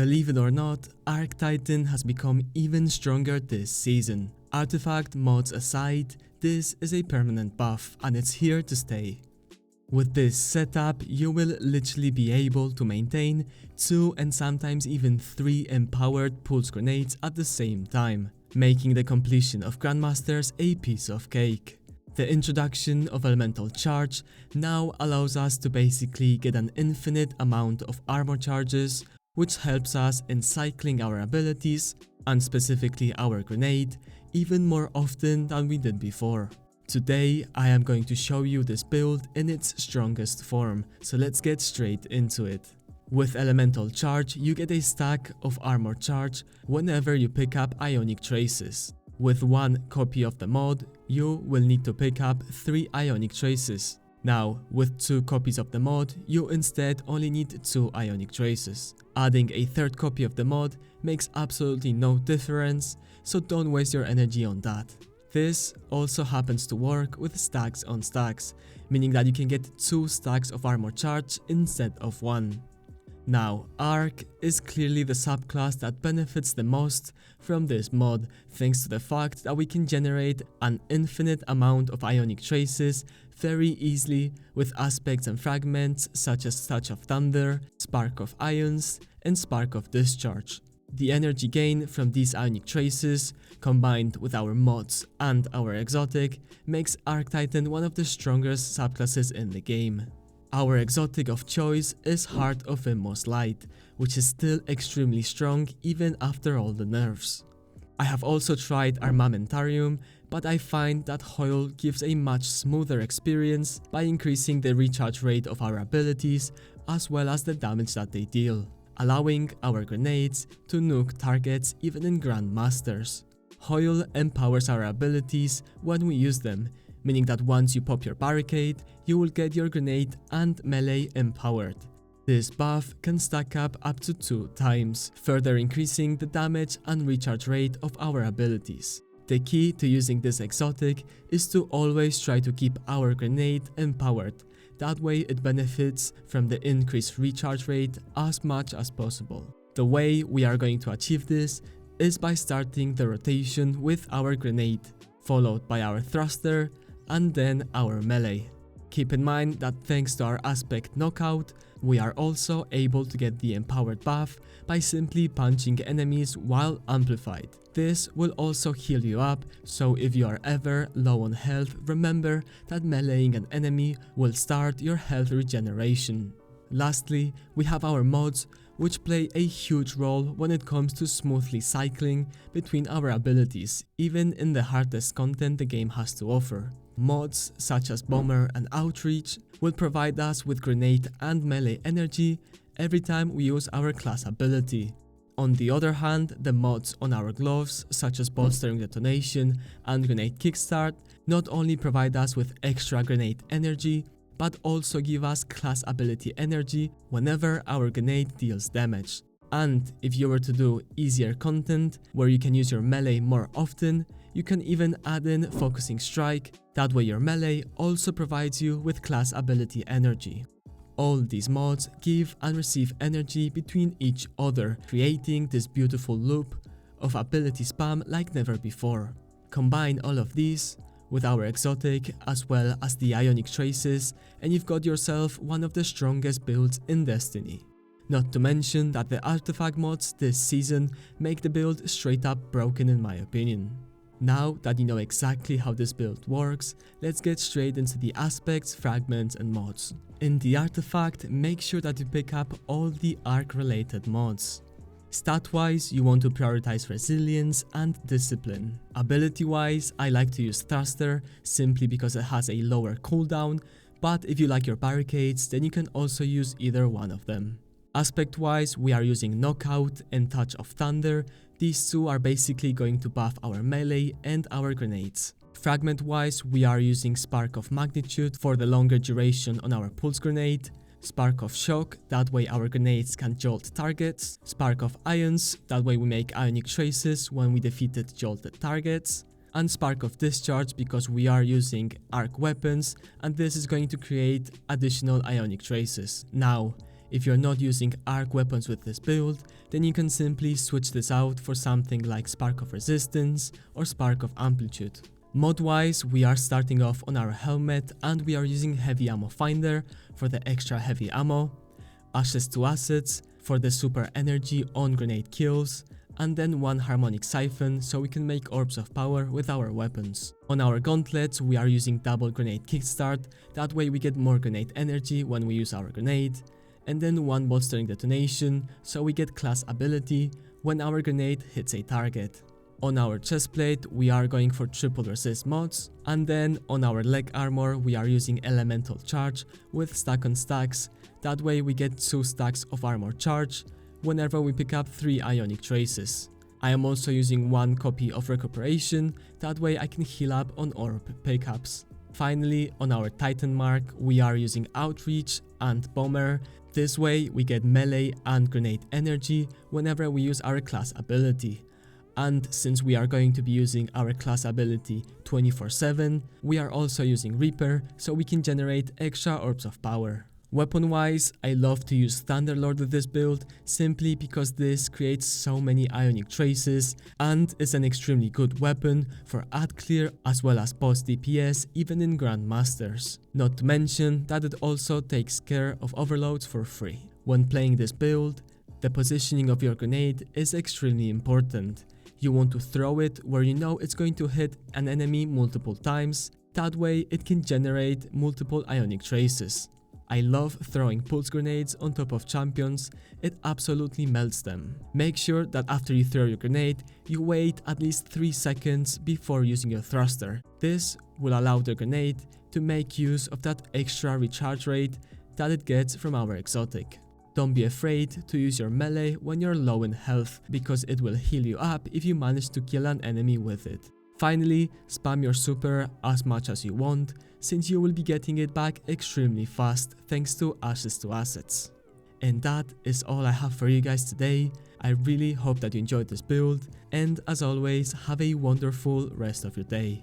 Believe it or not, Arc Titan has become even stronger this season. Artifact mods aside, this is a permanent buff and it's here to stay. With this setup, you will literally be able to maintain 2 and sometimes even 3 empowered pulse grenades at the same time, making the completion of Grandmasters a piece of cake. The introduction of Elemental Charge now allows us to basically get an infinite amount of armor charges, which helps us in cycling our abilities, and specifically our grenade, even more often than we did before. Today, I am going to show you this build in its strongest form, so let's get straight into it. With Elemental Charge, you get a stack of armor charge whenever you pick up Ionic Traces. With 1 copy of the mod, you will need to pick up 3 Ionic Traces. Now, with 2 copies of the mod, you instead only need 2 Ionic Traces. Adding a 3rd copy of the mod makes absolutely no difference, so don't waste your energy on that. This also happens to work with stacks on stacks, meaning that you can get 2 stacks of armor charge instead of 1. Now, Arc is clearly the subclass that benefits the most from this mod, thanks to the fact that we can generate an infinite amount of Ionic Traces very easily with aspects and fragments such as Touch of Thunder, Spark of Ions, and Spark of Discharge. The energy gain from these Ionic Traces, combined with our mods and our exotic, makes Arc Titan one of the strongest subclasses in the game. Our exotic of choice is Heart of Inmost Light, which is still extremely strong even after all the nerfs. I have also tried Armamentarium, but I find that Hoyle gives a much smoother experience by increasing the recharge rate of our abilities as well as the damage that they deal, allowing our grenades to nuke targets even in Grandmasters. Hoyle empowers our abilities when we use them, meaning that once you pop your barricade, you will get your grenade and melee empowered. This buff can stack up to 2 times, further increasing the damage and recharge rate of our abilities. The key to using this exotic is to always try to keep our grenade empowered, that way it benefits from the increased recharge rate as much as possible. The way we are going to achieve this is by starting the rotation with our grenade, followed by our thruster, and then our melee. Keep in mind that thanks to our aspect knockout, we are also able to get the empowered buff by simply punching enemies while amplified. This will also heal you up, so if you are ever low on health, remember that meleeing an enemy will start your health regeneration. Lastly, we have our mods, which play a huge role when it comes to smoothly cycling between our abilities, even in the hardest content the game has to offer. Mods such as Bomber and Outreach will provide us with grenade and melee energy every time we use our class ability. On the other hand, the mods on our gloves such as Bolstering Detonation and Grenade Kickstart not only provide us with extra grenade energy, but also give us class ability energy whenever our grenade deals damage. And if you were to do easier content where you can use your melee more often, you can even add in Focusing Strike, that way your melee also provides you with class ability energy. All these mods give and receive energy between each other, creating this beautiful loop of ability spam like never before. Combine all of these with our exotic as well as the Ionic Traces and you've got yourself one of the strongest builds in Destiny. Not to mention that the artifact mods this season make the build straight up broken in my opinion. Now that you know exactly how this build works, let's get straight into the aspects, fragments and mods. In the artifact, make sure that you pick up all the arc related mods. Stat wise, you want to prioritize resilience and discipline. Ability wise, I like to use thruster simply because it has a lower cooldown, but if you like your barricades, then you can also use either one of them. Aspect wise, we are using Knockout and Touch of Thunder. These two are basically going to buff our melee and our grenades. Fragment wise, we are using Spark of Magnitude for the longer duration on our pulse grenade, Spark of Shock, that way our grenades can jolt targets, Spark of Ions, that way we make Ionic Traces when we defeated jolted targets, and Spark of Discharge because we are using arc weapons and this is going to create additional Ionic Traces. Now, If you're not using arc weapons with this build, then you can simply switch this out for something like Spark of Resistance or Spark of Amplitude. Mod-wise, we are starting off on our helmet and we are using Heavy Ammo Finder for the extra heavy ammo, Ashes to Assets for the super energy on grenade kills, and then one Harmonic Siphon so we can make Orbs of Power with our weapons. On our gauntlets, we are using double grenade kickstart, that way we get more grenade energy when we use our grenade, and then one bolstering detonation so we get class ability when our grenade hits a target. On our chestplate, we are going for triple resist mods, and then on our leg armor we are using elemental charge with stack on stacks, that way we get 2 stacks of armor charge whenever we pick up 3 ionic traces. I am also using 1 copy of recuperation, that way I can heal up on orb pickups. Finally, on our Titan mark, we are using outreach and bomber, this way we get melee and grenade energy whenever we use our class ability. And since we are going to be using our class ability 24/7, we are also using Reaper so we can generate extra orbs of power. Weapon wise, I love to use Thunderlord with this build simply because this creates so many ionic traces and is an extremely good weapon for AD clear as well as boss DPS even in Grandmasters. Not to mention that it also takes care of overloads for free. When playing this build, the positioning of your grenade is extremely important. You want to throw it where you know it's going to hit an enemy multiple times, that way it can generate multiple ionic traces. I love throwing pulse grenades on top of champions, it absolutely melts them. Make sure that after you throw your grenade, you wait at least 3 seconds before using your thruster. This will allow the grenade to make use of that extra recharge rate that it gets from our exotic. Don't be afraid to use your melee when you're low in health, because it will heal you up if you manage to kill an enemy with it. Finally, spam your super as much as you want, since you will be getting it back extremely fast thanks to Ashes to Assets. And that is all I have for you guys today. I really hope that you enjoyed this build, and as always, have a wonderful rest of your day.